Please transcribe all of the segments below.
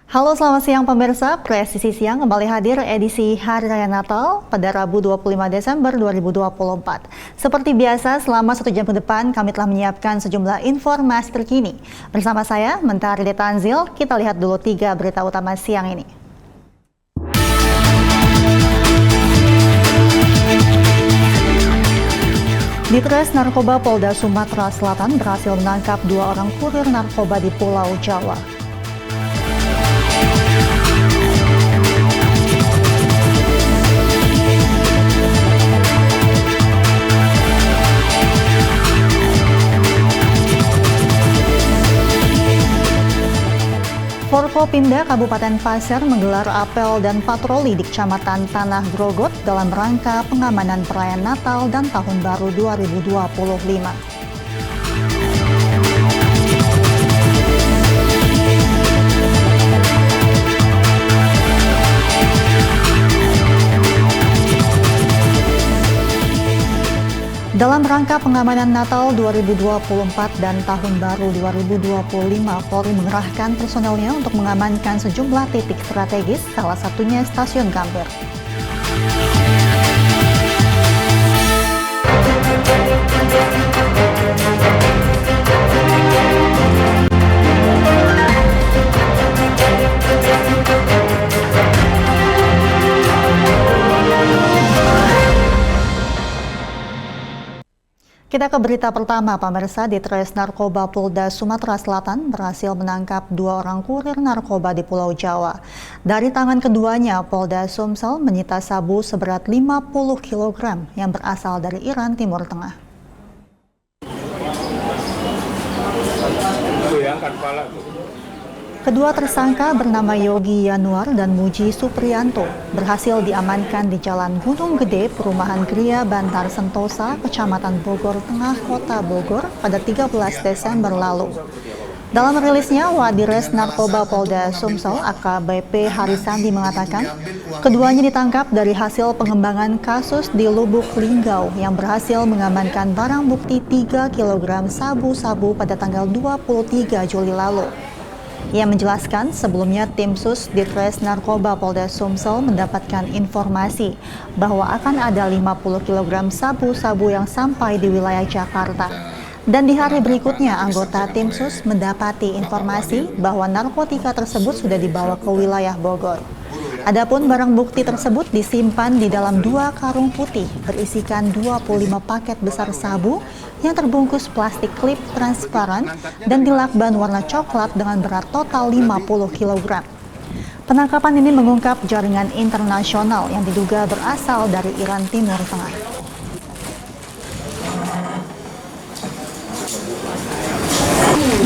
Halo, selamat siang pemirsa. Presisi Siang kembali hadir edisi Hari Raya Natal pada Rabu 25 Desember 2024. Seperti biasa, selama 1 jam ke depan kami telah menyiapkan sejumlah informasi terkini. Bersama saya, Mentari Detanzil, kita lihat dulu 3 berita utama siang ini. Ditres Narkoba Polda Sumatera Selatan berhasil menangkap 2 orang kurir narkoba di Pulau Jawa. Forkopimda Kabupaten Pasir menggelar apel dan patroli di Kecamatan Tanah Grogot dalam rangka pengamanan perayaan Natal dan Tahun Baru 2025. Dalam rangka pengamanan Natal 2024 dan Tahun Baru 2025, Polri mengerahkan personelnya untuk mengamankan sejumlah titik strategis, salah satunya Stasiun Gambir. Kita ke berita pertama, pemirsa. Ditres Narkoba Polda Sumatera Selatan berhasil menangkap 2 orang kurir narkoba di Pulau Jawa. Dari tangan keduanya, Polda Sumsel menyita sabu seberat 50 kg yang berasal dari Iran Timur Tengah. Kedua tersangka bernama Yogi Yanuar dan Muji Supriyanto berhasil diamankan di Jalan Gunung Gede, Perumahan Gria Bantar Sentosa, Kecamatan Bogor Tengah, Kota Bogor pada 13 Desember lalu. Dalam rilisnya, Wadires Narkoba Polda Sumsel AKBP Harisandi mengatakan keduanya ditangkap dari hasil pengembangan kasus di Lubuk Linggau yang berhasil mengamankan barang bukti 3 kg sabu-sabu pada tanggal 23 Juli lalu. Ia menjelaskan sebelumnya tim sus Ditres Narkoba Polda Sumsel mendapatkan informasi bahwa akan ada 50 kg sabu-sabu yang sampai di wilayah Jakarta. Dan di hari berikutnya anggota tim sus mendapati informasi bahwa narkotika tersebut sudah dibawa ke wilayah Bogor. Adapun barang bukti tersebut disimpan di dalam 2 karung putih berisikan 25 paket besar sabu yang terbungkus plastik klip transparan dan dilakban warna coklat dengan berat total 50 kg. Penangkapan ini mengungkap jaringan internasional yang diduga berasal dari Iran Timur Tengah.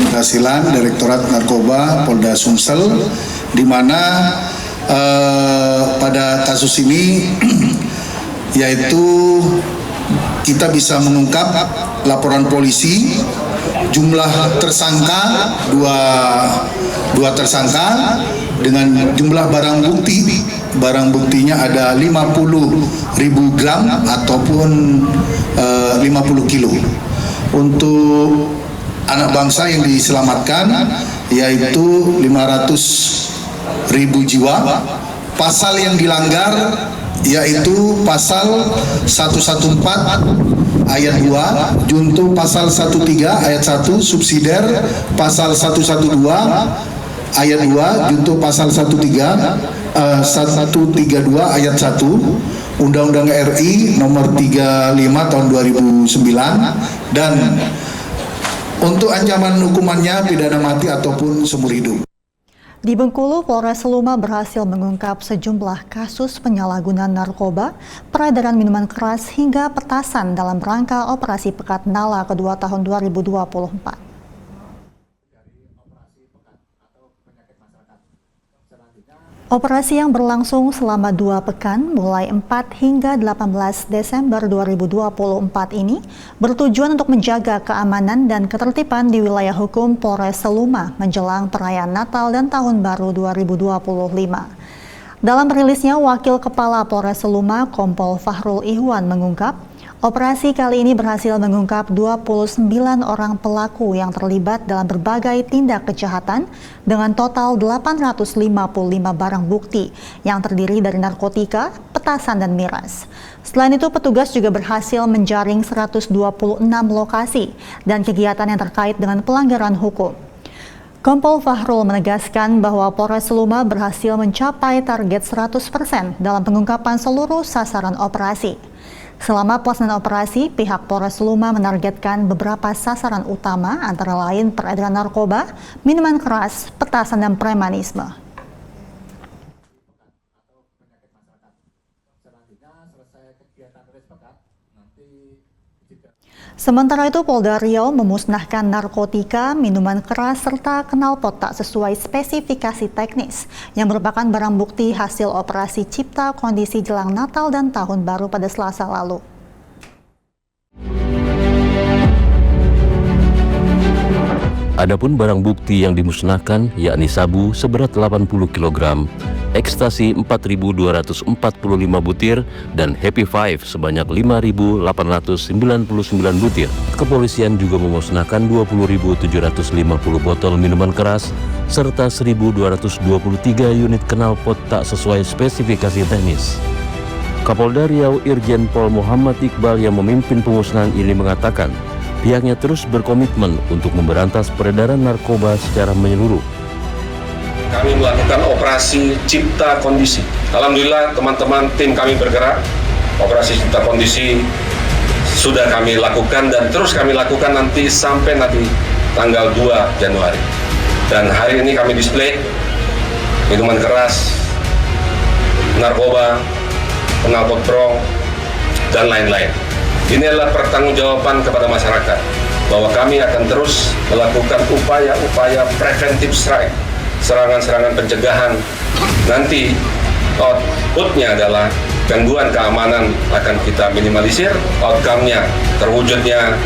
Keberhasilan Direktorat Narkoba Polda Sumsel di mana pada kasus ini yaitu kita bisa mengungkap laporan polisi jumlah tersangka dua tersangka dengan jumlah barang buktinya ada 50.000 gram ataupun 50 kilo. Untuk anak bangsa yang diselamatkan yaitu 500.000 jiwa. Pasal yang dilanggar yaitu pasal 114 ayat 2, junto pasal 13 ayat 1, subsidiar pasal 112 ayat 2, junto pasal 132 ayat 1 Undang-Undang RI nomor 35 tahun 2009, dan untuk ancaman hukumannya pidana mati ataupun seumur hidup. Di Bengkulu, Polres Seluma berhasil mengungkap sejumlah kasus penyalahgunaan narkoba, peredaran minuman keras hingga petasan dalam rangka Operasi Pekat Nala kedua tahun 2024. Operasi yang berlangsung selama 2 pekan mulai 4 hingga 18 Desember 2024 ini bertujuan untuk menjaga keamanan dan ketertiban di wilayah hukum Polres Seluma menjelang perayaan Natal dan Tahun Baru 2025. Dalam rilisnya, Wakil Kepala Polres Seluma Kompol Fahrul Ihwan mengungkap Operasi kali ini berhasil mengungkap 29 orang pelaku yang terlibat dalam berbagai tindak kejahatan dengan total 855 barang bukti yang terdiri dari narkotika, petasan, dan miras. Selain itu, petugas juga berhasil menjaring 126 lokasi dan kegiatan yang terkait dengan pelanggaran hukum. Kompol Fahrul menegaskan bahwa Polres Seluma berhasil mencapai target 100% dalam pengungkapan seluruh sasaran operasi. Selama pelaksanaan operasi, pihak Polres Seluma menargetkan beberapa sasaran utama antara lain peredaran narkoba, minuman keras, petasan, dan premanisme. Sementara itu, Polda Riau memusnahkan narkotika, minuman keras, serta knalpot tak sesuai spesifikasi teknis yang merupakan barang bukti hasil operasi cipta kondisi jelang Natal dan Tahun Baru pada Selasa lalu. Adapun barang bukti yang dimusnahkan yakni sabu seberat 80 kg, ekstasi 4.245 butir, dan Happy Five sebanyak 5.899 butir. Kepolisian juga memusnahkan 20.750 botol minuman keras serta 1.223 unit knalpot tak sesuai spesifikasi teknis. Kapolda Riau Irjen Pol Muhammad Iqbal yang memimpin pemusnahan ini mengatakan pihaknya terus berkomitmen untuk memberantas peredaran narkoba secara menyeluruh. Kami melakukan operasi cipta kondisi. Alhamdulillah teman-teman tim kami bergerak. Operasi cipta kondisi sudah kami lakukan dan terus kami lakukan nanti sampai nanti tanggal 2 Januari. Dan hari ini kami display minuman keras, narkoba, knalpot brong, dan lain-lain. Ini adalah pertanggungjawaban kepada masyarakat bahwa kami akan terus melakukan upaya-upaya preventive strike, serangan-serangan pencegahan. Nanti outputnya adalah gangguan keamanan akan kita minimalisir, outcome-nya terwujudnya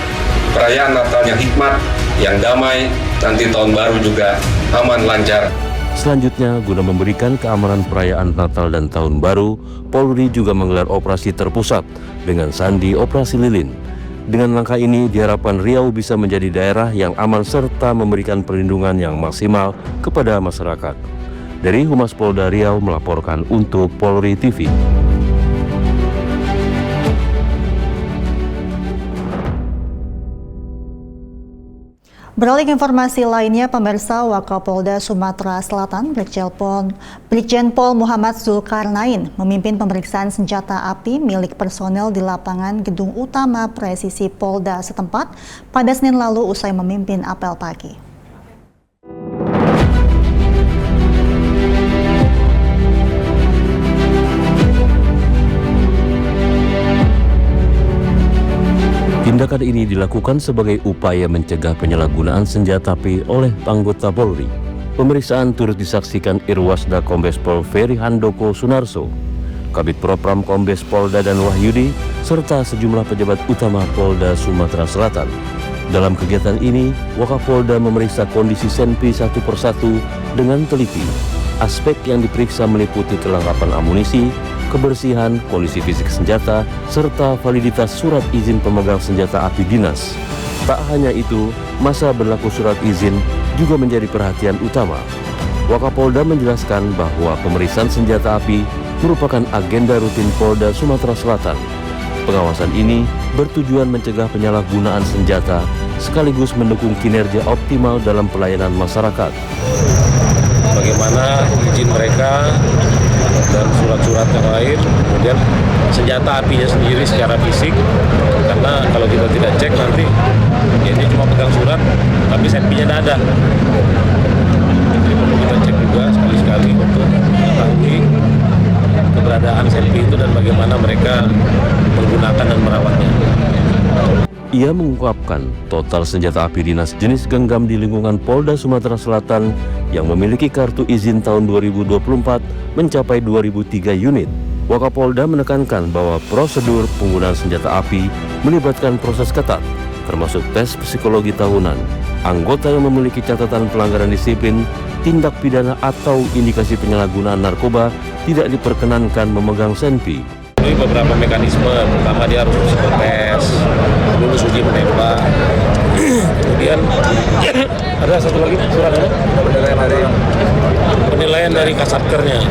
perayaan Natal yang hikmat, yang damai, nanti tahun baru juga aman, lancar. Selanjutnya, guna memberikan keamanan perayaan Natal dan Tahun Baru, Polri juga menggelar operasi terpusat dengan sandi Operasi Lilin. Dengan langkah ini, diharapkan Riau bisa menjadi daerah yang aman serta memberikan perlindungan yang maksimal kepada masyarakat. Dari Humas Polda Riau melaporkan untuk Polri TV. Beralih ke informasi lainnya, pemirsa, Wakapolda Sumatera Selatan Brigjen Pol Muhammad Zulkarnain memimpin pemeriksaan senjata api milik personel di lapangan Gedung Utama Presisi Polda setempat pada Senin lalu usai memimpin apel pagi. Tindakan ini dilakukan sebagai upaya mencegah penyalahgunaan senjata api oleh anggota Polri. Pemeriksaan turut disaksikan Irwasda Kombes Pol Ferry Handoko Sunarso, Kabid Propram Kombes Polda dan Wahyudi, serta sejumlah pejabat utama Polda Sumatera Selatan. Dalam kegiatan ini, Wakapolda memeriksa kondisi Senpi satu persatu dengan teliti. Aspek yang diperiksa meliputi kelengkapan amunisi, kebersihan, kondisi fisik senjata, serta validitas surat izin pemegang senjata api dinas. Tak hanya itu, masa berlaku surat izin juga menjadi perhatian utama. Wakapolda menjelaskan bahwa pemeriksaan senjata api merupakan agenda rutin Polda Sumatera Selatan. Pengawasan ini bertujuan mencegah penyalahgunaan senjata sekaligus mendukung kinerja optimal dalam pelayanan masyarakat. Bagaimana izin mereka dan surat-surat yang lain, kemudian senjata apinya sendiri secara fisik, karena kalau kita tidak cek nanti ya ini cuma pegang surat tapi senpinya tidak ada. Jadi perlu kita cek juga sekali-sekali untuk mengetahui keberadaan senpi itu dan bagaimana mereka menggunakan dan merawatnya. Ia mengungkapkan total senjata api dinas jenis genggam di lingkungan Polda Sumatera Selatan yang memiliki kartu izin tahun 2024 mencapai 2003 unit. Wakapolda menekankan bahwa prosedur penggunaan senjata api melibatkan proses ketat, termasuk tes psikologi tahunan. Anggota yang memiliki catatan pelanggaran disiplin, tindak pidana atau indikasi penyalahgunaan narkoba tidak diperkenankan memegang senpi. melalui beberapa mekanisme. Pertama dia harus psikotes, lulus uji menembak. Kemudian ada satu lagi suratnya, penilaian dari Kasatkernya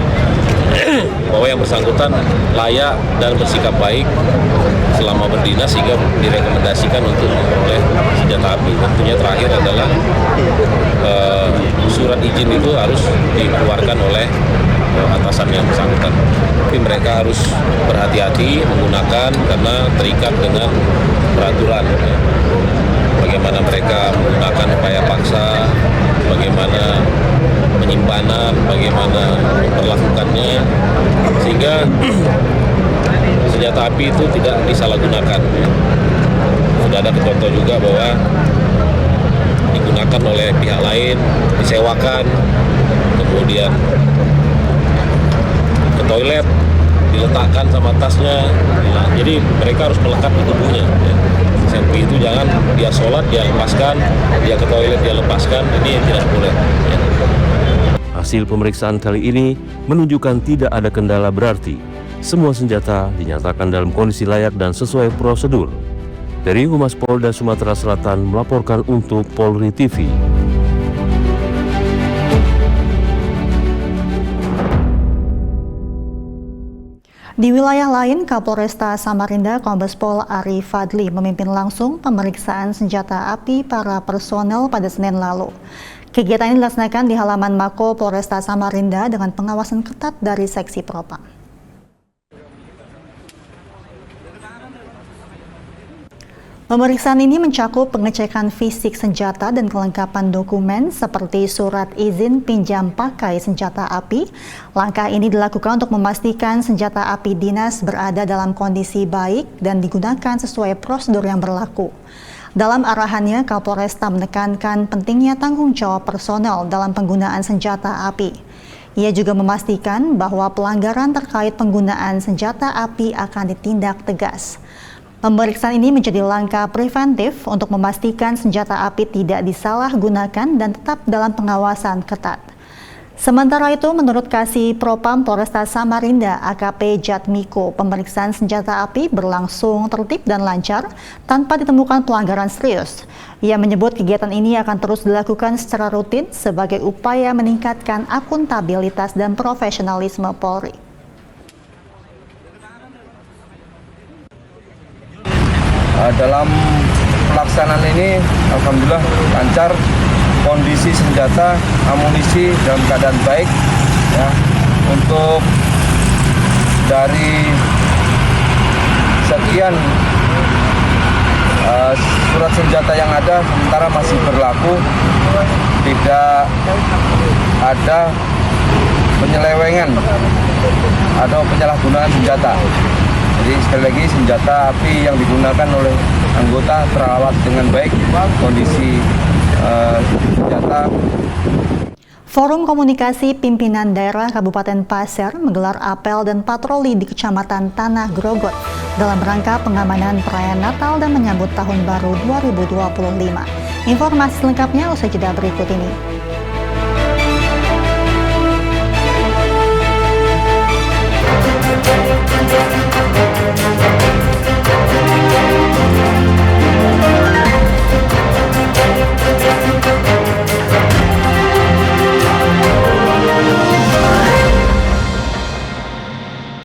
bahwa yang bersangkutan layak dan bersikap baik selama berdinas sehingga direkomendasikan untuk memperoleh senjata api. Tentunya terakhir adalah surat izin itu harus dikeluarkan oleh atasan yang bersangkutan. Tapi mereka harus berhati-hati menggunakan karena terikat dengan peraturan. Bagaimana mereka menggunakan upaya paksa, bagaimana penyimpanan, bagaimana memperlakukannya, sehingga senjata api itu tidak disalahgunakan. Sudah ada contoh juga bahwa digunakan oleh pihak lain, disewakan, kemudian ke toilet, diletakkan sama tasnya. Jadi mereka harus melekat di tubuhnya. Senpi itu jangan dia sholat, dia lepaskan, dia ke toilet, dia lepaskan, ini tidak boleh. Hasil pemeriksaan kali ini menunjukkan tidak ada kendala berarti. Semua senjata dinyatakan dalam kondisi layak dan sesuai prosedur. Dari Humas Polda Sumatera Selatan melaporkan untuk Polri TV. Di wilayah lain, Kapolresta Samarinda Kombes Pol Ari Fadli memimpin langsung pemeriksaan senjata api para personel pada Senin lalu. Kegiatan ini dilaksanakan di halaman Mako Polresta Samarinda dengan pengawasan ketat dari Seksi Propam. Pemeriksaan ini mencakup pengecekan fisik senjata dan kelengkapan dokumen seperti surat izin pinjam pakai senjata api. Langkah ini dilakukan untuk memastikan senjata api dinas berada dalam kondisi baik dan digunakan sesuai prosedur yang berlaku. Dalam arahannya, Kapolresta menekankan pentingnya tanggung jawab personel dalam penggunaan senjata api. Ia juga memastikan bahwa pelanggaran terkait penggunaan senjata api akan ditindak tegas. Pemeriksaan ini menjadi langkah preventif untuk memastikan senjata api tidak disalahgunakan dan tetap dalam pengawasan ketat. Sementara itu, menurut Kasih Propam Polresta Samarinda AKP Jatmiko, pemeriksaan senjata api berlangsung tertib dan lancar tanpa ditemukan pelanggaran serius. Ia menyebut kegiatan ini akan terus dilakukan secara rutin sebagai upaya meningkatkan akuntabilitas dan profesionalisme Polri. Dalam pelaksanaan ini alhamdulillah lancar, kondisi senjata, amunisi dalam keadaan baik ya. Untuk dari sekian surat senjata yang ada sementara masih berlaku, tidak ada penyelewengan atau penyalahgunaan senjata. Jadi sekali lagi senjata api yang digunakan oleh anggota terawat dengan baik, kondisi senjata. Forum Komunikasi Pimpinan Daerah Kabupaten Pasir menggelar apel dan patroli di Kecamatan Tanah Grogot dalam rangka pengamanan perayaan Natal dan menyambut Tahun Baru 2025. Informasi selengkapnya usai jeda berikut ini.